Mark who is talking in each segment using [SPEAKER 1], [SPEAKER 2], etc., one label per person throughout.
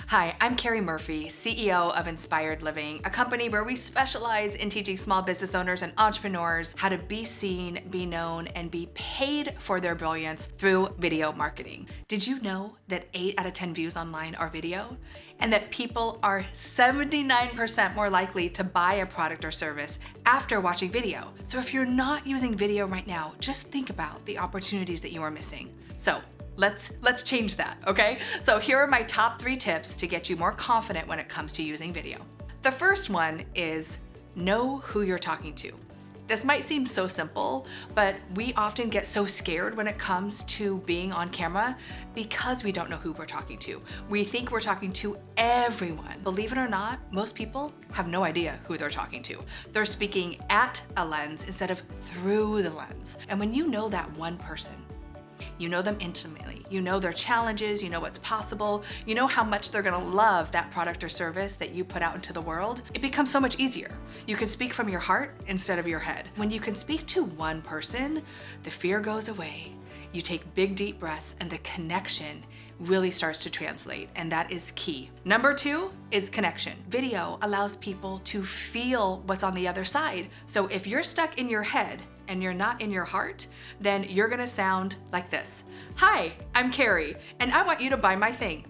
[SPEAKER 1] Hi, I'm Carrie Murphy, CEO of Inspired Living, a company where we specialize in teaching small business owners and entrepreneurs how to be seen, be known, and be paid for their brilliance through video marketing. Did you know that 8 out of 10 views online are video? And that people are 79% more likely to buy a product or service after watching video. So if you're not using video right now, just think about the opportunities that you are missing. So let's change that, okay? So here are my top 3 tips to get you more confident when it comes to using video. The first one is know who you're talking to. This might seem so simple, but we often get so scared when it comes to being on camera because we don't know who we're talking to. We think we're talking to everyone. Believe it or not, most people have no idea who they're talking to. They're speaking at a lens instead of through the lens. And when you know that one person, you know them intimately, you know their challenges, you know what's possible, you know how much they're gonna love that product or service that you put out into the world, it becomes so much easier. You can speak from your heart instead of your head. When you can speak to one person, the fear goes away. You take big, deep breaths and the connection really starts to translate, and that is key. Number 2 is connection. Video allows people to feel what's on the other side. So if you're stuck in your head and you're not in your heart, then you're gonna sound like this. Hi, I'm Carrie, and I want you to buy my thing.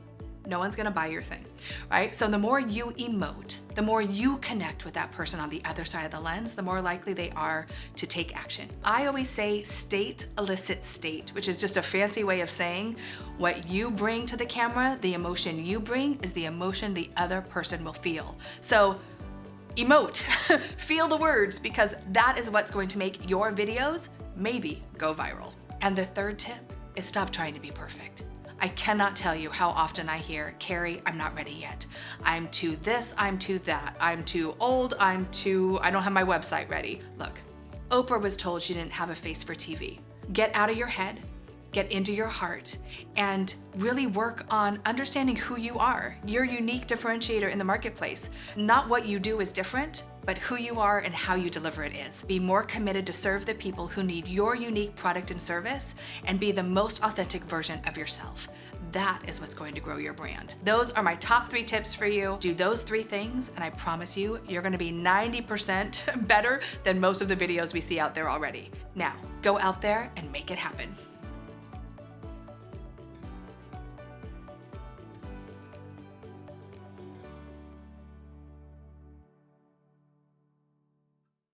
[SPEAKER 1] No one's gonna buy your thing, right? So the more you emote, the more you connect with that person on the other side of the lens, the more likely they are to take action. I always say state elicits state, which is just a fancy way of saying what you bring to the camera, the emotion you bring is the emotion the other person will feel. So emote, feel the words, because that is what's going to make your videos maybe go viral. And the third tip is stop trying to be perfect. I cannot tell you how often I hear, Carrie, I'm not ready yet. I'm too this, I'm too that. I'm too old, I don't have my website ready. Look, Oprah was told she didn't have a face for TV. Get out of your head, get into your heart, and really work on understanding who you are, your unique differentiator in the marketplace. Not what you do is different, but who you are and how you deliver it is. Be more committed to serve the people who need your unique product and service, and be the most authentic version of yourself. That is what's going to grow your brand. Those are my top 3 tips for you. Do those 3 things, and I promise you, you're gonna be 90% better than most of the videos we see out there already. Now, go out there and make it happen.